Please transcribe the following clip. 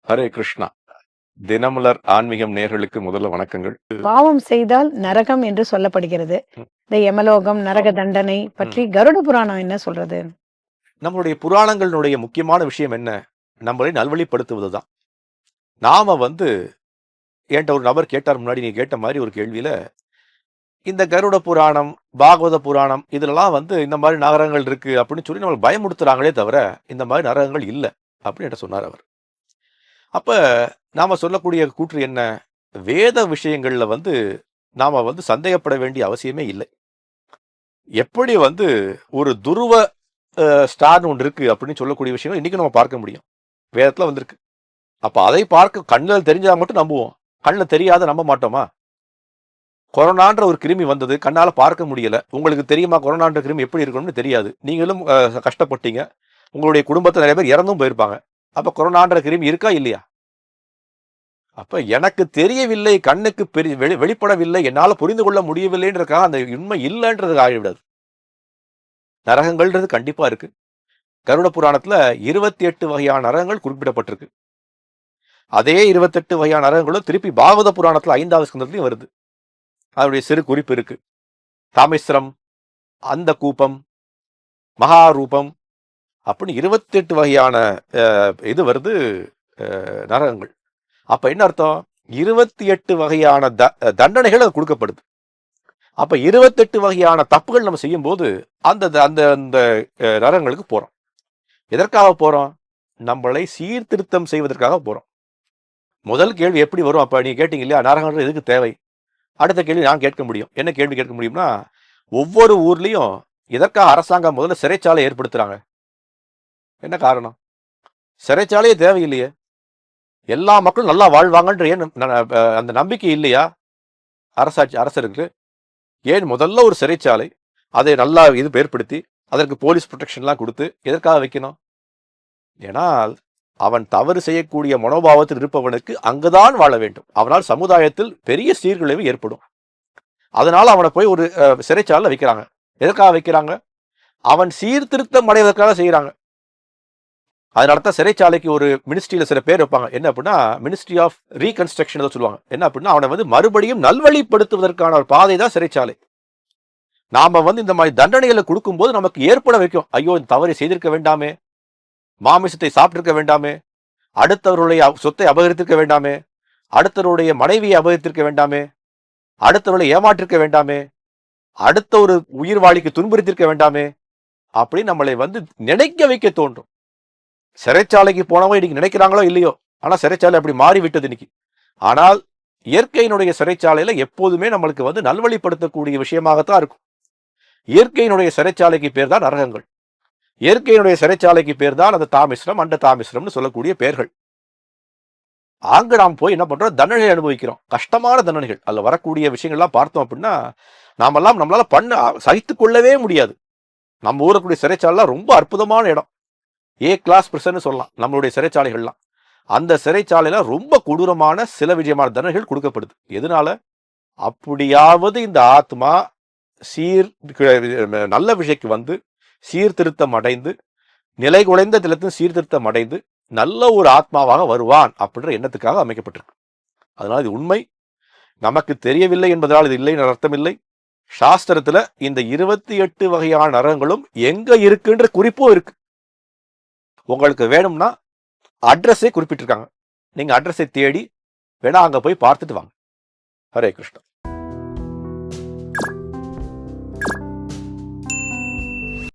ஹரே கிருஷ்ணா. தினமலர் ஆன்மீகம் நேர்களுக்கு முதல்ல வணக்கங்கள். பாவம் செய்தால் நரகம் என்று சொல்லப்படுகிறது. இந்த யமலோகம், நரக தண்டனை பற்றி கருட புராணம் என்ன சொல்றது? நம்மளுடைய புராணங்களுடைய முக்கியமான விஷயம் என்ன? நம்மளை நல்வழிப்படுத்துவதுதான். நாம என்கிட்ட ஒரு நபர் கேட்டார், முன்னாடி நீ கேட்ட மாதிரி ஒரு கேள்வியில, இந்த கருட புராணம், பாகவத புராணம் இதுலலாம் இந்த மாதிரி நரகங்கள் இருக்கு அப்படின்னு சொல்லி நம்மளை பயமுடுத்துறாங்களே தவிர இந்த மாதிரி நரகங்கள் இல்லை அப்படின்னு என்கிட்ட சொன்னார் அவர். அப்ப நாம சொல்லக்கூடிய கூற்று என்ன? வேத விஷயங்கள்ல நாம சந்தேகப்பட வேண்டிய அவசியமே இல்லை. எப்படி ஒரு துருவ ஸ்டார்னு ஒன்று இருக்கு அப்படின்னு சொல்லக்கூடிய விஷயம் இன்னைக்கு நம்ம பார்க்க முடியும். வேதத்துல வந்திருக்கு. அப்ப அதை பார்க்க கண்ணில் தெரிஞ்சா மட்டும் நம்புவோம். கண்ணில் தெரியாத நம்ப மாட்டோமா? கொரோனான்ற ஒரு கிருமி வந்தது, கண்ணால பார்க்க முடியல. உங்களுக்கு தெரியுமா கொரோனான்ற கிருமி எப்படி இருக்கணும்னு தெரியாது. நீங்களும் கஷ்டப்பட்டீங்க. உங்களுடைய குடும்பத்தில் நிறைய பேர் இறந்தும் போயிருப்பாங்க. அப்ப கொரோனான்ற கிருமி இருக்கா இல்லையா? அப்ப எனக்கு தெரியவில்லை, கண்ணுக்கு வெளிப்படவில்லை, என்னால புரிந்து கொள்ள முடியவில்லைன்றதுக்காக அந்த உண்மை இல்லைன்றது ஆகிவிடாது. நரகங்கள்ன்றது கண்டிப்பா இருக்கு. கருட புராணத்துல 28 வகையான நரகங்கள் குறிப்பிடப்பட்டிருக்கு. அதே 28 வகையான நரகங்களும் திருப்பி பாகவத புராணத்துல 5வது ஸ்கந்தத்திலையும் வருது. அதனுடைய சிறு குறிப்பு இருக்கு. தாமிஸ்ரம், அந்த கூப்பம், மகாரூபம் அப்படின்னு 28 வகையான இது வருது நரகங்கள். அப்ப என்ன அர்த்தம்? 28 வகையான தண்டனைகள் அது கொடுக்கப்படுது. அப்ப 28 வகையான தப்புகள் நம்ம செய்யும் போது அந்த அந்த அந்த நரகங்களுக்கு போறோம். எதற்காக போறோம்? நம்மளை சீர்திருத்தம் செய்வதற்காக போறோம். முதல் கேள்வி எப்படி வரும்? அப்ப நீங்க கேட்டீங்க இல்லையா, நரகங்கள் எதுக்கு தேவை? அடுத்த கேள்வி நான் கேட்க முடியும். என்ன கேள்வி கேட்க முடியும்னா, ஒவ்வொரு ஊர்லயும் எதற்காக அரசாங்கம் முதல்ல சிறைச்சாலை ஏற்படுத்துறாங்க? என்ன காரணம்? சிறைச்சாலையே தேவையில்லையே, எல்லா மக்களும் நல்லா வாழ்வாங்கன்ற ஏன் அந்த நம்பிக்கை இல்லையா அரசருக்கு? ஏன் முதல்ல ஒரு சிறைச்சாலை அதை நல்லா ஏற்படுத்தி அதற்கு போலீஸ் ப்ரொடெக்ஷன்லாம் கொடுத்து எதற்காக வைக்கணும்? ஏனால் அவன் தவறு செய்யக்கூடிய மனோபாவத்தில் இருப்பவனுக்கு அங்குதான் வாழ வேண்டும். அவனால் சமுதாயத்தில் பெரிய சீர்குலைவு ஏற்படும். அதனால அவனை போய் ஒரு சிறைச்சாலை வைக்கிறாங்க. எதற்காக வைக்கிறாங்க? அவன் சீர்திருத்தம் அடைவதற்காக செய்யறாங்க. அதனாலதான் சிறைச்சாலைக்கு ஒரு மினிஸ்ட்ரியில சில பேர் வைப்பாங்க. என்ன அப்படின்னா, மினிஸ்ட்ரி ஆஃப் ரீகன்ஸ்ட்ரக்ஷன் சொல்லுவாங்க. என்ன அப்படின்னா, அவனை மறுபடியும் நல்வழிப்படுத்துவதற்கான ஒரு பாதை தான் சிறைச்சாலை. நாம இந்த மாதிரி தண்டனைகளை கொடுக்கும் போது நமக்கு ஏற்பட வைக்கும், ஐயோ இந்த தவறை செய்திருக்க வேண்டாமே, மாமிசத்தை சாப்பிட்டிருக்க வேண்டாமே, அடுத்தவருடைய சொத்தை அபகரித்திருக்க வேண்டாமே, அடுத்தவருடைய மனைவியை அபகரித்திருக்க வேண்டாமே, அடுத்தவர்களை ஏமாற்றிருக்க வேண்டாமே, அடுத்த ஒரு உயிர்வாளிக்கு துன்புறுத்திருக்க வேண்டாமே, அப்படி நம்மளை நினைக்க வைக்க தோன்றும். சிறைச்சாலைக்கு போனவங்க இன்னைக்கு நினைக்கிறாங்களோ இல்லையோ, ஆனா சிறைச்சாலை அப்படி மாறிவிட்டது இன்னைக்கு. ஆனால் இயற்கையினுடைய சிறைச்சாலையில எப்போதுமே நம்மளுக்கு நல்வழிப்படுத்தக்கூடிய விஷயமாகத்தான் இருக்கும். இயற்கையினுடைய சிறைச்சாலைக்கு பேர் தான் நரகங்கள். இயற்கையினுடைய சிறைச்சாலைக்கு பேர் தான் அந்த தாமிஸ்ரம், அண்ட தாமிஸ்ரம்னு சொல்லக்கூடிய பெயர்கள். அங்க நாம் போய் என்ன பண்றோம்? தண்டனை அனுபவிக்கிறோம். கஷ்டமான தண்டனைகள். அதுல வரக்கூடிய விஷயங்கள்லாம் பார்த்தோம் அப்படின்னா நம்மளால சகித்துக் கொள்ளவே முடியாது. நம்ம ஊரக்கூடிய சிறைச்சாலை ரொம்ப அற்புதமான இடம். கிளாஸ் பிரிசன் சொல்லலாம் நம்மளுடைய சிறைச்சாலைகள்லாம். அந்த சிறைச்சாலையில ரொம்ப கொடூரமான சில விஜயமான தண்டனைகள் கொடுக்கப்படுது. எதனால? அப்படியாவது இந்த ஆத்மா நல்ல விஷயக்கு சீர்திருத்தம் அடைந்து, நிலை குலைந்த திலத்தின் சீர்திருத்தம் அடைந்து நல்ல ஒரு ஆத்மாவாக வருவான் அப்படின்ற எண்ணத்துக்காக அமைக்கப்பட்டிருக்கு. அதனால இது உண்மை. நமக்கு தெரியவில்லை என்பதால் இது இல்லைன்னு அர்த்தம் இல்லை. சாஸ்திரத்துல இந்த 28 வகையான நரகங்களும் எங்க இருக்குன்ற குறிப்பும் இருக்கு. உங்களுக்கு வேணும்னா அட்ரஸை குறிப்பிட்டிருக்காங்க. நீங்க அட்ரஸை தேடி வேணா அங்க போய் பார்த்துட்டு வாங்க. ஹரே கிருஷ்ணா.